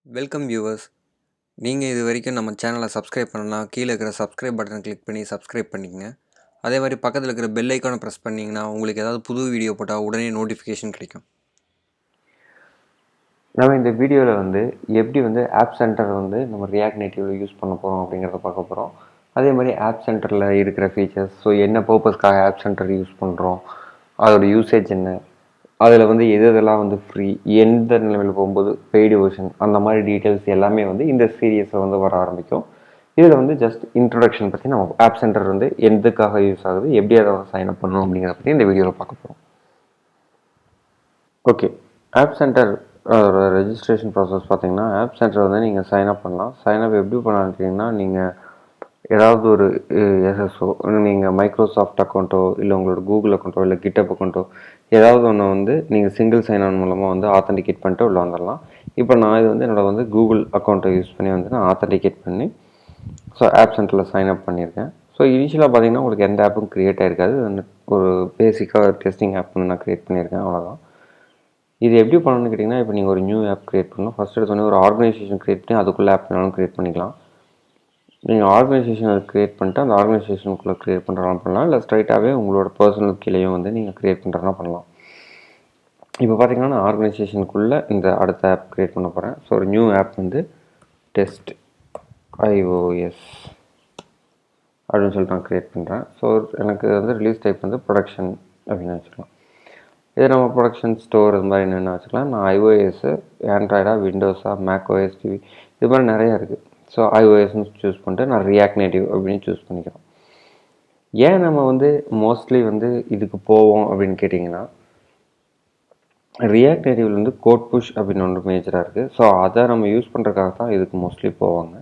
Welcome viewers. நீங்கள் இது வரைக்கும் நம்ம சேனலை சப்ஸ்கிரைப் பண்ணலாம், கீழே இருக்கிற சப்ஸ்கிரைப் பட்டனை கிளிக் பண்ணி சப்ஸ்கிரைப் பண்ணிக்கங்க. அதே மாதிரி பக்கத்தில் இருக்கிற பெல் ஐக்கானை ப்ரெஸ் பண்ணிங்கன்னா உங்களுக்கு ஏதாவது புது வீடியோ போட்டால் உடனே நோட்டிஃபிகேஷன் கிடைக்கும். நம்ம இந்த வீடியோவில் எப்படி ஆப் சென்டர் நம்ம ரியாக்ட் நேட்டிவில் யூஸ் பண்ண போகிறோம் அப்படிங்கிறத பார்க்க போகிறோம். அதே மாதிரி ஆப் சென்டரில் இருக்கிற ஃபீச்சர்ஸ், ஸோ என்ன பர்பஸ்க்காக ஆப் சென்டர் யூஸ் பண்ணுறோம், அதோட யூசேஜ் என்ன, அதில் எது எதெல்லாம் ஃப்ரீ, எந்த நிலைமையில் போகும்போது பெய்டு வெர்ஷன், அந்த மாதிரி டீட்டெயில்ஸ் எல்லாமே இந்த சீரியஸில் வர ஆரம்பிக்கும். இதில் ஜஸ்ட் இன்ட்ரொடக்ஷன் பற்றி நம்ம ஆப் சென்டர் எதுக்காக யூஸ் ஆகுது, எப்படி அதை சைன் அப் பண்ணணும் அப்படிங்கிறத பற்றி இந்த வீடியோவில் பார்க்க போகிறோம். Okay, app center registration process பார்த்தீங்கன்னா, ஆப் சென்டர் நீங்கள் சைன் அப் பண்ணலாம். சைன் அப் எப்படி பண்ணலான்னு நீங்கள் ஏதாவது ஒரு எஸ்எஸ்ஓ, நீங்கள் மைக்ரோசாஃப்ட் அக்கௌண்ட்டோ இல்லை உங்களோட கூகுள் அக்கௌண்ட்டோ இல்லை கிட்டப் அக்கௌண்ட்டோ ஏதாவது ஒன்று நீங்கள் சிங்கிள் சைன் ஆன் மூலமாக ஆத்தென்டிகேட் பண்ணிட்டு உள்ளே வந்துடலாம். இப்போ நான் இது என்னோட கூகுள் அக்கௌண்ட்டை யூஸ் பண்ணி நான் ஆத்தென்டிகேட் பண்ணி ஸோ ஆப் சென்டரில் சைன் அப் பண்ணியிருக்கேன். ஸோ இனிஷியலாக பார்த்தீங்கன்னா உங்களுக்கு எந்த ஆப்பும் க்ரியேட் ஆகிருக்காது. ஒரு பேசிக்காக டெஸ்டிங் ஆப் நான் க்ரியேட் பண்ணியிருக்கேன், அவ்வளோதான். இது எப்படி பண்ணணும்னு கேட்டிங்கன்னா, இப்போ நீங்கள் ஒரு நியூ ஆப் க்ரியேட் பண்ணணும். ஃபஸ்ட்டு எடுத்தோடனே ஒரு ஆர்கனைசேஷன் க்ரியேட் பண்ணி அதுக்குள்ளே ஆப் வேணாலும் க்ரியேட் பண்ணிக்கலாம். நீங்கள் ஆர்கனைசேஷன் க்ரியேட் பண்ணிட்டு அந்த ஆர்கனைசேஷனுக்குள்ளே க்ரியேட் பண்ணுறதுலாம் பண்ணலாம், இல்லை ஸ்ட்ரைட்டாகவே உங்களோட பர்சனல் கீழேயும் நீங்கள் க்ரியேட் பண்ணுறதுனா பண்ணலாம். இப்போ பார்த்தீங்கன்னா நான் ஆர்கனைசேஷனுக்குள்ளே இந்த அடுத்த ஆப் க்ரியேட் பண்ண போகிறேன். ஸோ ஒரு நியூ ஆப் டெஸ்ட் ஐஓஎஸ் அப்படின்னு சொல்லிட்டு நான் க்ரியேட் பண்ணுறேன். ஸோ எனக்கு ரிலீஸ் டைப் ப்ரொடக்ஷன் அப்படின்னு வச்சுக்கலாம். இது நம்ம ப்ரொடக்ஷன் ஸ்டோர் இது மாதிரி என்னென்ன வச்சுக்கலாம். நான் ஐஓஎஸ்ஸு, ஆண்ட்ராய்டா, விண்டோஸா, மேக் ஓஎஸ் டிவி இது மாதிரி நிறையா இருக்குது. ஸோ ஐஓஎஸ்ன்னு சூஸ் பண்ணிட்டு நான் ரியாக்ட் நேட்டிவ் அப்படின்னு சூஸ் பண்ணிக்கிறோம். ஏன் நம்ம மோஸ்ட்லி இதுக்கு போவோம் அப்படின்னு கேட்டிங்கன்னா, ரியாக்ட் நேட்டிவில் கோட் புஷ் அப்படின்னு ஒன்று மேஜராக இருக்குது. ஸோ அதை நம்ம யூஸ் பண்ணுறதுக்காக தான் இதுக்கு மோஸ்ட்லி போவாங்க.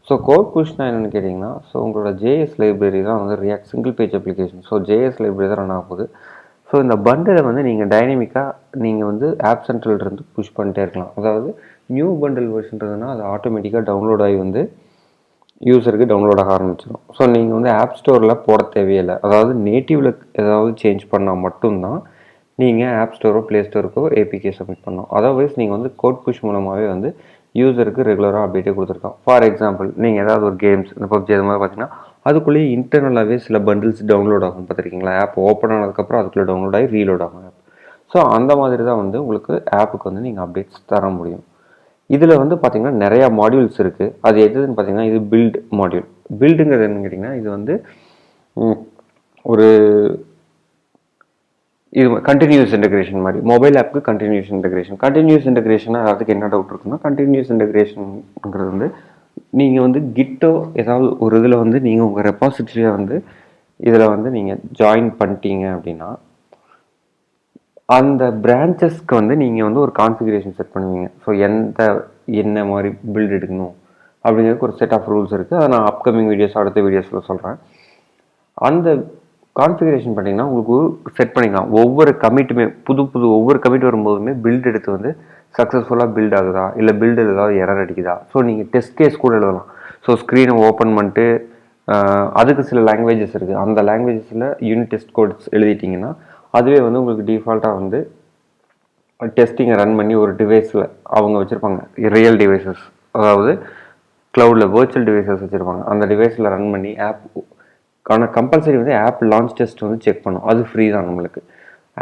ஸோ கோட் புஷ்னால் என்னென்னு கேட்டிங்கன்னா, ஸோ உங்களோட ஜேஎஸ் லைப்ரரி தான் react single page application. So JS library தான் ரன் ஆக போகுது. ஸோ இந்த பண்டிலை நீங்கள் டைனமிக்காக நீங்கள் ஆப் சென்டர்லேருந்து புஷ் பண்ணிட்டே இருக்கலாம். அதாவது நியூ பண்டில் வெர்ஷன்றதுனா அது ஆட்டோமேட்டிக்காக டவுன்லோட் ஆகி யூஸருக்கு டவுன்லோட் ஆக ஆரம்பிச்சிடும். ஸோ நீங்கள் ஆப் ஸ்டோரில் போட தேவையில்லை. அதாவது நேட்டிவில் ஏதாவது சேஞ்ச் பண்ணால் மட்டும்தான் நீங்கள் ஆப் ஸ்டோரோ ப்ளே ஸ்டோருக்கோ ஏபிகே சப்மிட் பண்ணணும். அதர்வைஸ் நீங்கள் கோட் புஷ் மூலமாகவே யூஸருக்கு ரெகுலராக அப்டேட்டே கொடுத்துருக்கோம். ஃபார் எக்ஸாம்பிள், நீங்கள் ஏதாவது ஒரு கேம்ஸ் இந்த பப்ஜி அது மாதிரி பார்த்தீங்கன்னா அதுக்குள்ளேயே இன்டர்னலாகவே சில பண்டில்ஸ் டவுன்லோட் ஆகும். பார்த்துருக்கீங்களா? ஆப் ஓப்பன் ஆனதுக்கப்புறம் அதுக்குள்ளே டவுன்லோட் ஆகி ரீலோட் ஆகும் ஆப். ஸோ அந்த மாதிரி தான் உங்களுக்கு ஆப்புக்கு நீங்கள் அப்டேட்ஸ் தர முடியும். இதில் பார்த்தீங்கன்னா நிறையா மாடியூல்ஸ் இருக்குது. அது எதுன்னு பார்த்தீங்கன்னா, இது பில்ட் மாடியூல். பில்டுங்கிறது என்னன்னு கேட்டிங்கன்னா, இது ஒரு இது கண்டினியூஸ் இன்டெகிரேஷன் மாதிரி. மொபைல் ஆப்புக்கு கண்டினியூஸ் இன்டெகிரேஷன். கண்டினியூஸ் இன்டெகிரேஷனாக அதுக்கு என்ன டவுட் இருக்குன்னா, கண்டினியூஸ் இன்டெகிரேஷனுங்கிறது நீங்கள் கிட்டோ ஏதாவது ஒரு இதில் நீங்கள் உங்கள் ரெப்பாசிட்டரியை இதில் நீங்கள் ஜாயின் பண்ணிட்டீங்க அப்படின்னா, அந்த பிரான்ச்சஸ்க்கு நீங்கள் ஒரு கான்ஃபிகரேஷன் செட் பண்ணுவீங்க. ஸோ என்ன மாதிரி பில்ட் எடுக்கணும் அப்படிங்கிறதுக்கு ஒரு செட் ஆஃப் ரூல்ஸ் இருக்குது. அதை நான் அப்கமிங் வீடியோஸ், அடுத்த வீடியோஸில் சொல்கிறேன். அந்த கான்ஃபிகரேஷன் பண்ணிங்கன்னா உங்களுக்கு செட் பண்ணிக்கலாம். ஒவ்வொரு கமிட்டுமே ஒவ்வொரு கமிட் வரும்போதுமே பில்ட் எடுத்து சக்ஸஸ்ஃபுல்லாக பில்ட் ஆகுதா, இல்லை பில்டு ஏதாவது எரர் அடிக்குதா. ஸோ நீங்கள் டெஸ்ட் கேஸ் கூட எழுதலாம். ஸோ ஸ்க்ரீனை ஓப்பன் பண்ணிட்டு அதுக்கு சில லாங்குவேஜஸ் இருக்குது. அந்த லாங்குவேஜஸில் யூனிட் டெஸ்ட் கோட்ஸ் எழுதிட்டிங்கன்னா அதுவே உங்களுக்கு டிஃபால்ட்டாக டெஸ்டிங்கை ரன் பண்ணி ஒரு டிவைஸில் அவங்க வச்சுருப்பாங்க. ரியல் டிவைசஸ், அதாவது க்ளவுடில் வர்ச்சுவல் டிவைசஸ் வச்சுருப்பாங்க. அந்த டிவைஸில் ரன் பண்ணி ஆப் ஆனால் compulsory app launch test check பண்ணும். அது ஃப்ரீ தான் நம்மளுக்கு.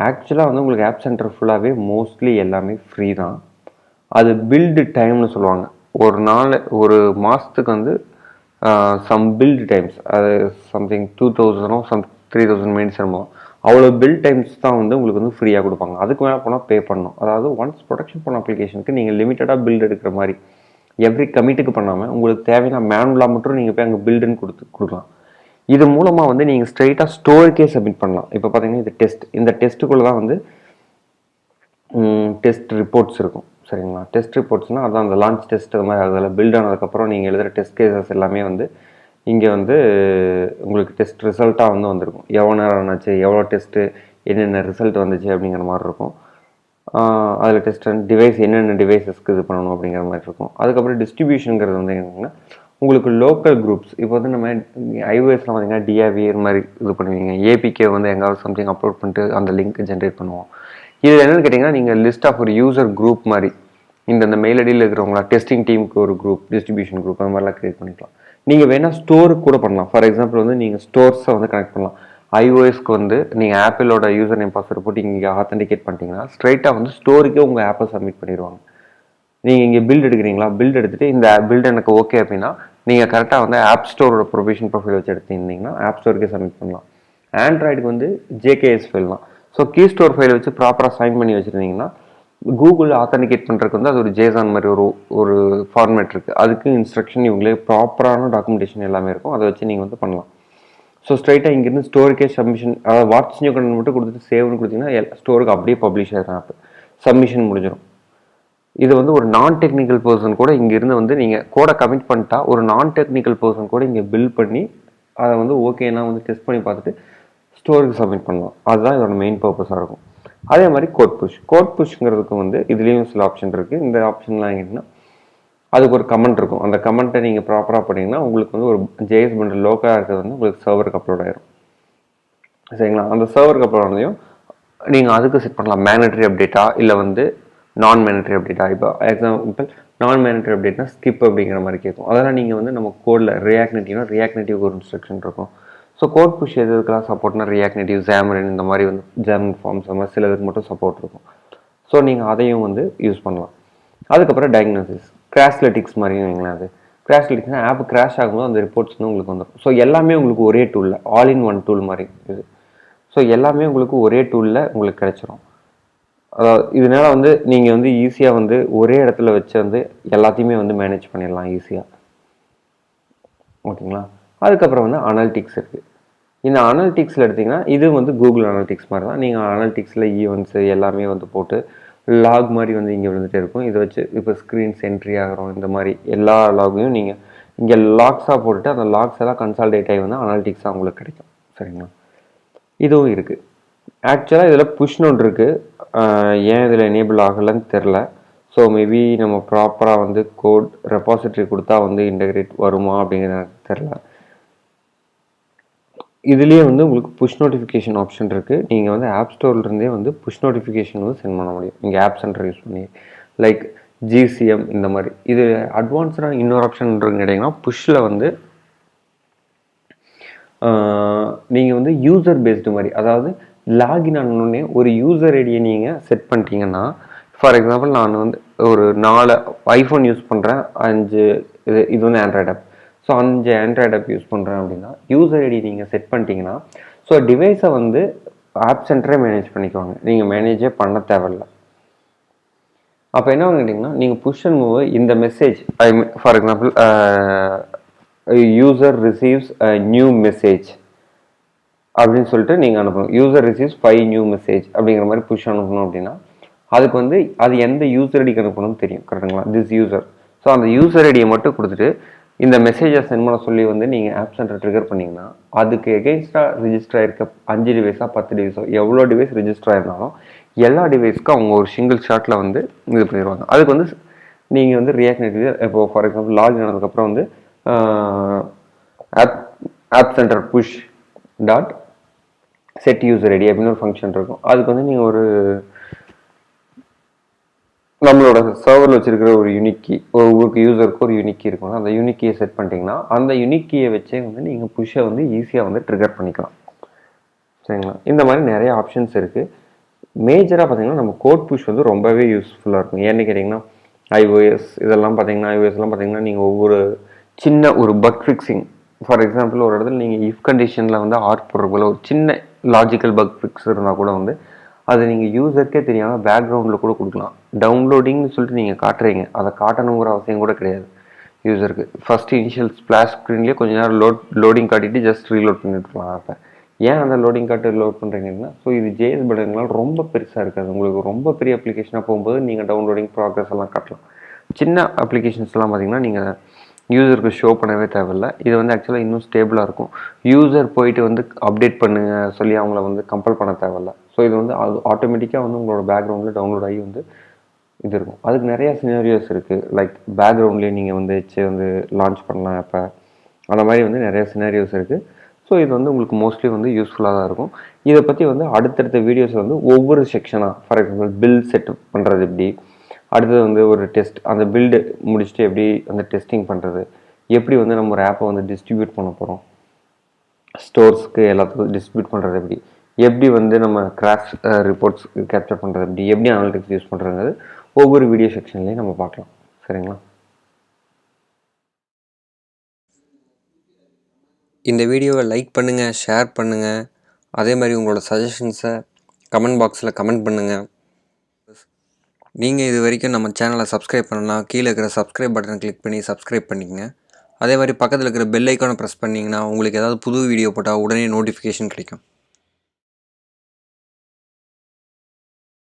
ஆக்சுவலாக உங்களுக்கு ஆப் சென்டர் ஃபுல்லாகவே மோஸ்ட்லி எல்லாமே ஃப்ரீ தான். அது பில்டு டைம்னு சொல்லுவாங்க. ஒரு நாள் ஒரு மாதத்துக்கு சம் பில்டு டைம்ஸ், அது சம்திங் 2000 சம் 3000 மினிட்ஸ் இருந்தோம். அவ்வளோ பில்ட் டைம்ஸ் தான் உங்களுக்கு ஃப்ரீயாக கொடுப்பாங்க. அதுக்கு மேலே போனால் பே பண்ணணும். அதாவது ஒன்ஸ் ப்ரொடக்ஷன் பண்ண அப்ளிகேஷனுக்கு நீங்கள் லிமிட்டடாக பில்டு எடுக்கிற மாதிரி, எவ்ரி கமிட்டுக்கு பண்ணாமல் உங்களுக்கு தேவையான மேனுவலாக மட்டும் நீங்கள் போய் அங்கே பில்டுன்னு கொடுக்கலாம். இது மூலமாக நீங்கள் ஸ்ட்ரைட்டாக ஸ்டோருக்கே சப்மிட் பண்ணலாம். இப்போ பார்த்தீங்கன்னா இது டெஸ்ட். இந்த டெஸ்ட்டுக்குள்ளே தான் டெஸ்ட் ரிப்போர்ட்ஸ் இருக்கும். சரிங்களா? டெஸ்ட் ரிப்போர்ட்ஸ்னால் அதான் அந்த லான்ச் டெஸ்ட் அது மாதிரி அதில் பில்ட் ஆனதுக்கப்புறம் நீங்கள் எழுதுகிற டெஸ்ட் கேசஸ் எல்லாமே இங்கே உங்களுக்கு டெஸ்ட் ரிசல்ட்டாக வந்திருக்கும். எவ்வளோ நேரம் ஆச்சு, எவ்வளோ டெஸ்ட்டு, என்னென்ன ரிசல்ட் வந்துச்சு அப்படிங்கிற மாதிரி இருக்கும். அதில் டெஸ்ட் டிவைஸ் என்னென்ன டிவைஸஸ்க்கு இது பண்ணணும் அப்படிங்கிற மாதிரி இருக்கும். அதுக்கப்புறம் டிஸ்ட்ரிபியூஷனுங்கிறது என்னென்னா, உங்களுக்கு லோக்கல் குரூப்ஸ். இப்போ நம்ம ஐஓஎஸ்லாம் பார்த்தீங்கன்னா டிஆர்வி இது மாதிரி இது பண்ணுவீங்க. ஏபிகே எங்காவது சம்திங் அப்லோட் பண்ணிட்டு அந்த லிங்க் ஜென்ரேட் பண்ணுவோம். இது என்னென்னு கேட்டிங்கன்னா, நீங்கள் லிஸ்ட் ஆஃப் ஒரு யூசர் குரூப் மாதிரி இந்த மெயில் ஐடியில் இருக்கிறவங்களா டெஸ்டிங் டீமுக்கு ஒரு குரூப், டிஸ்ட்ரிபியூஷன் குரூப் அந்த மாதிரிலாம் க்ரியேட் பண்ணிக்கலாம். நீங்கள் வேணால் ஸ்டோருக்கு கூட பண்ணலாம். ஃபார் எக்ஸாம்பிள் வந்து நீங்கள் ஸ்டோர்ஸை வந்து கனெக்ட் பண்ணலாம். iOSக்கு வந்து நீங்கள் ஆப்பிளோட யூசர் நேம் பாஸ்வேர்டு போட்டு இங்கே ஆத்தென்டிகேட் பண்ணிட்டீங்கன்னா ஸ்ட்ரைட்டாக வந்து ஸ்டோருக்கே உங்கள் ஆப்பை சப்மிட் பண்ணிடுவாங்க. நீங்கள் இங்கே பில்ட் எடுக்கிறீங்களா, பில்ட் எடுத்துகிட்டு இந்த பில்ட் எனக்கு ஓகே அப்படின்னா நீங்கள் கரெக்டாக வந்து ஆப் ஸ்டோரோட ப்ரொவிஷன் ப்ரொஃபைல் வச்சு எடுத்திருந்தீங்கன்னா ஆப் ஸ்டோருக்கே சப்மிட் பண்ணலாம். ஆண்ட்ராய்டுக்கு வந்து ஜேகேஎஸ் ஃபைல் தான். ஸோ கீ ஸ்டோர் ஃபைல் வச்சு ப்ராப்பராக சைன் பண்ணி வச்சுருந்தீங்கன்னா கூகுள் ஆத்தென்டிகேட் பண்ணுறதுக்கு வந்து அது ஒரு ஜேசான் மாதிரி ஒரு ஃபார்மேட் இருக்குது. அதுக்கு இன்ஸ்ட்ரக்ஷன் இவங்களே ப்ராப்பரான டாக்குமெண்டேஷன் எல்லாமே இருக்கும். அதை வச்சு நீங்கள் வந்து பண்ணலாம். ஸோ ஸ்ட்ரைட்டாக இங்கேருந்து ஸ்டோருக்கே சப்மிஷன், அதாவது வாட்ஸ் நியூ கண்டென்ட் மட்டும் கொடுத்துட்டு சேவ்னு கொடுத்தீங்கன்னா ஸ்டோருக்கு அப்படியே பப்ளிஷ் ஆகிடும் ஆப், சப்மிஷன் முடிஞ்சிடும். இது வந்து ஒரு நான் டெக்னிக்கல் பர்சன் கூட இங்கேருந்து வந்து நீங்கள் கோடை கமிட் பண்ணிட்டா ஒரு நான் டெக்னிக்கல் பர்சன் கூட இங்கே பில் பண்ணி அதை வந்து ஓகேனா வந்து டெஸ்ட் பண்ணி பார்த்துட்டு ஸ்டோருக்கு சப்மிட் பண்ணலாம். அதுதான் இதோட மெயின் பர்பஸாக இருக்கும். அதே மாதிரி கோட் புஷ்ங்கிறதுக்கு வந்து இதுலேயும் சில ஆப்ஷன் இருக்குது. இந்த ஆப்ஷன்லாம் எங்கன்னா அதுக்கு ஒரு கமெண்ட் இருக்கும். அந்த கமெண்ட்டை நீங்கள் ப்ராப்பராக பண்ணிங்கன்னா உங்களுக்கு வந்து ஒரு ஜேஎஸ் பண்டல் லோக்கலாக இருக்கிறது வந்து உங்களுக்கு சர்வருக்கு அப்லோட் ஆயிரும். சரிங்களா? அந்த சர்வருக்கு அப்லோட் ஆனதையும் நீங்கள் அதுக்கு செட் பண்ணலாம். மேண்டட்டரி அப்டேட்டா இல்லை வந்து நான் மேண்டட்டரி அப்டேட்டா. இப்போ எக்ஸாம்பிள் நான் மேண்டட்டரி அப்டேட்னா ஸ்கிப் அப்படிங்கிற மாதிரி கேட்கும். அதெல்லாம் நீங்கள் வந்து நம்ம கோடில் ரியாக்ட் நேட்டிவ் ஒரு இன்ஸ்ட்ரக்ஷன் இருக்கும். ஸோ கோட் புஷ் எதுக்கெல்லாம் சப்போர்ட்னா ரியாக்ட் நேட்டிவ், ஜாமரின் இந்த மாதிரி வந்து ஜாமன் ஃபார்ம்ஸ் அந்த மாதிரி சிலதுக்கு மட்டும் சப்போர்ட் இருக்கும். ஸோ நீங்கள் அதையும் வந்து யூஸ் பண்ணலாம். அதுக்கப்புறம் டயக்னோசிஸ், கிராஷ்லிட்டிக்ஸ் மாதிரியும் வைங்களேன். அது கிராஷ்லிட்டிக்ஸ்னா ஆப் கிராஷ் ஆகும்போது அந்த ரிப்போர்ட்ஸ் வந்து உங்களுக்கு வந்துடும். ஸோ எல்லாமே உங்களுக்கு ஒரே டூலில், ஆல் இன் ஒன் டூல் மாதிரி இது. ஸோ எல்லாமே உங்களுக்கு ஒரே டூலில் உங்களுக்கு கிடைச்சிரும். அதாவது இதனால் வந்து நீங்கள் வந்து ஈஸியாக வந்து ஒரே இடத்துல வச்சு வந்து எல்லாத்தையுமே வந்து மேனேஜ் பண்ணிடலாம் ஈஸியாக. ஓகேங்களா? அதுக்கப்புறம் வந்து அனலிட்டிக்ஸ் இருக்குது. இந்த அனலிட்டிக்ஸில் எடுத்திங்கன்னா இது வந்து கூகுள் அனலிட்டிக்ஸ் மாதிரி தான். நீங்கள் அனலிட்டிக்ஸில் ஈவெண்ட்ஸு எல்லாமே வந்து போட்டு லாக் மாதிரி வந்து இங்கே வந்துகிட்டே இருக்கும். இதை வச்சு இப்போ ஸ்க்ரீன்ஸ் என்ட்ரி ஆகிறோம், இந்த மாதிரி எல்லா லாகையும் நீங்கள் இங்கே லாக்ஸாக போட்டுட்டு அந்த லாக்ஸ் எல்லாம் கன்சால்டேட் ஆகி வந்து அனலிட்டிக்ஸாக உங்களுக்கு கிடைக்கும். சரிங்களா? இதுவும் இருக்குது. ஆக்சுவலாக இதில் புஷ் நோட் இருக்குது. ஏன் இதில் எனேபிள் ஆகலைன்னு தெரில. ஸோ மேபி நம்ம ப்ராப்பராக வந்து கோட் ரெபாசிட்டரி கொடுத்தா வந்து இன்டெகிரேட் வருமா அப்படிங்கிறது எனக்கு தெரில. இதுலேயே வந்து உங்களுக்கு புஷ் நோட்டிஃபிகேஷன் ஆப்ஷன் இருக்குது. நீங்கள் வந்து ஆப் ஸ்டோர்லேருந்தே வந்து புஷ் நோட்டிஃபிகேஷன் வந்து சென்ட் பண்ண முடியும் இங்கே Appcenter யூஸ் பண்ணி. லைக் GCM இந்த மாதிரி. இது அட்வான்ஸ்டாக இன்னொரு ஆப்ஷன் கேட்டிங்கன்னா புஷ்ஷில் வந்து நீங்கள் வந்து யூசர் பேஸ்டு மாதிரி, அதாவது லாகின் ஆனோடனே ஒரு யூசர் ஐடியை நீங்கள் செட் பண்ணிட்டீங்கன்னா, ஃபார் எக்ஸாம்பிள் நான் வந்து ஒரு 4 ஐஃபோன் யூஸ் பண்ணுறேன், 5 இது வந்து android app. So 5 android app use பண்ணுறேன் அப்படின்னா யூசர் ஐடி நீங்கள் செட் பண்ணிட்டீங்கன்னா ஸோ டிவைஸை வந்து Appcenterே மேனேஜ் பண்ணிக்குவாங்க. நீங்கள் மேனேஜே பண்ண தேவையில்ல. அப்போ என்ன கேட்டிங்கன்னா நீங்கள் புஷ் அண்ட் மூவ் இந்த message for example user receives new message அப்படின்னு சொல்லிட்டு நீங்கள் அனுப்பணும். யூசர் ரிசீவ்ஸ் 5 நியூ மெசேஜ் அப்படிங்கிற மாதிரி புஷ் அனுப்பணும் அப்படின்னா அதுக்கு வந்து அது எந்த யூசர் ஐடிக்கு அனுப்பணும்னு தெரியும். கரெக்டுங்களா? This user. ஸோ அந்த யூசர் ஐடியை மட்டும் கொடுத்துட்டு இந்த மெசேஜை சென்ட் பண்ண சொல்லி வந்து நீங்கள் Appcenter ட்ரிகர் பண்ணிங்கன்னா அதுக்கு எகெயின்ஸ்டாக ரிஜிஸ்டர் ஆகிருக்க 5 டிவைஸாக 10 டிவைஸோ எவ்வளோ டிவைஸ் ரிஜிஸ்டர் ஆயிருந்தாலும் எல்லா டிவைஸ்க்கும் அவங்க ஒரு சிங்கிள் ஷாட்டில் வந்து இது பண்ணிடுவாங்க. அதுக்கு வந்து நீங்கள் வந்து ரியாக்ட் நேட்டிவ் இப்போ ஃபார் எக்ஸாம்பிள் லாகின் ஆனதுக்கப்புறம் வந்து Appcenter push dot set user ID அப்படின்னு ஒரு ஃபங்க்ஷன் இருக்கும். அதுக்கு வந்து நீங்கள் ஒரு நம்மளோட சர்வரில் வச்சிருக்கிற ஒரு யூனிக் கீ, ஒவ்வொரு யூசருக்கு ஒரு யூனிக் கீ இருக்கும். அந்த யூனிக் கீயை செட் பண்ணிட்டீங்கன்னா அந்த யூனிக் கீயை வச்சே வந்து நீங்கள் புஷ்ஷை வந்து ஈஸியாக வந்து ட்ரிகர் பண்ணிக்கலாம். சரிங்களா? இந்த மாதிரி நிறைய ஆப்ஷன்ஸ் இருக்குது. மேஜராக பார்த்தீங்கன்னா நம்ம கோட் புஷ் வந்து ரொம்பவே யூஸ்ஃபுல்லாக இருக்கும். ஏன்னு கேட்டிங்கன்னா iOS இதெல்லாம் பார்த்தீங்கன்னா iOSலாம் பார்த்தீங்கன்னா நீங்கள் ஒவ்வொரு சின்ன ஒரு பக் ஃபிக்ஸிங், ஃபார் எக்ஸாம்பிள் ஒரு இடத்துல நீங்கள் இஃப் கண்டிஷனில் வந்து ஆர்ட் போடுறதுக்குள்ள ஒரு சின்ன லாஜிக்கல் பக் ஃபிக்ஸ் இருந்தால் கூட வந்து அது நீங்கள் யூசருக்கே தெரியாமல் பேக்ரவுண்டில் கூட கொடுக்கலாம். டவுன்லோடிங்னு சொல்லிட்டு நீங்கள் காட்டுறீங்க, அதை காட்டணுங்கிற அவசியம் கூட கிடையாது யூசருக்கு. ஃபஸ்ட்டு இனிஷியல் ஸ்ப்ளாஷ் ஸ்க்ரீன்லேயே கொஞ்சம் நேரம் லோடிங் காட்டிட்டு ஜஸ்ட் ரீலோட் பண்ணிட்டுருக்கலாம். அப்போ ஏன் அந்த லோடிங் காட்டு லோட் பண்ணுறீங்கன்னா ஸோ இது ஜேஎஸ் பட்டன்களால் ரொம்ப பெருசாக இருக்காது. உங்களுக்கு ரொம்ப பெரிய அப்ளிகேஷனாக போகும்போது நீங்கள் டவுன்லோடிங் ப்ராக்ரஸ் எல்லாம் காட்டலாம். சின்ன அப்ளிகேஷன்ஸ்லாம் பார்த்தீங்கன்னா நீங்கள் யூசருக்கு ஷோ பண்ணவே தேவையில்லை. இது வந்து ஆக்சுவலாக இன்னும் ஸ்டேபிளாக இருக்கும். யூசர் போயிட்டு வந்து அப்டேட் பண்ணுங்க சொல்லி அவங்கள வந்து கம்பல் பண்ண தேவையில்லை. ஸோ இது வந்து அது ஆட்டோமேட்டிக்காக வந்து உங்களோட பேக்ரவுண்டில் டவுன்லோட் ஆகி வந்து இது இருக்கும். அதுக்கு நிறையா சினாரியோஸ் இருக்குது. லைக் பேக்ரவுண்ட்லேயே நீங்கள் வந்து வந்து லான்ச் பண்ணலாம். இப்போ அந்த மாதிரி வந்து நிறைய சினாரியோஸ் இருக்குது. ஸோ இது வந்து உங்களுக்கு மோஸ்ட்லி வந்து யூஸ்ஃபுல்லாக தான் இருக்கும். இதை பற்றி வந்து அடுத்தடுத்த வீடியோஸ் வந்து ஒவ்வொரு செக்ஷனாக, ஃபார் எக்ஸாம்பிள் பில் செட் பண்ணுறது எப்படி, அடுத்தது வந்து ஒரு டெஸ்ட், அந்த பில்டு முடிச்சுட்டு எப்படி அந்த டெஸ்டிங் பண்ணுறது, எப்படி வந்து நம்ம ஒரு ஆப்பை வந்து டிஸ்ட்ரிபியூட் பண்ண போகிறோம், ஸ்டோர்ஸ்க்கு எல்லாத்துக்கும் டிஸ்ட்ரிபியூட் பண்ணுறது எப்படி வந்து நம்ம கிராஷ் ரிப்போர்ட்ஸ் கேப்சர் பண்ணுறது எப்படி அனாலிட்டிக்ஸ் யூஸ் பண்ணுறது ஒவ்வொரு வீடியோ செக்ஷன்லேயும் நம்ம பார்க்கலாம். சரிங்களா? இந்த வீடியோவை லைக் பண்ணுங்கள், ஷேர் பண்ணுங்கள். அதே மாதிரி உங்களோட சஜஷன்ஸை கமெண்ட் பாக்ஸில் கமெண்ட் பண்ணுங்கள். நீங்கள் இது வரைக்கும் நம்ம சேனலை சப்ஸ்கிரைப் பண்ணணும்னா கீழே இருக்கிற சப்ஸ்கிரைப் பட்டனை கிளிக் பண்ணி சப்ஸ்கிரைப் பண்ணிக்கங்க. அதே மாதிரி பக்கத்தில் இருக்கிற பெல் ஐக்கானை ப்ரெஸ் பண்ணிங்கன்னா உங்களுக்கு ஏதாவது புது வீடியோ போட்டால் உடனே நோட்டிஃபிகேஷன் கிடைக்கும்.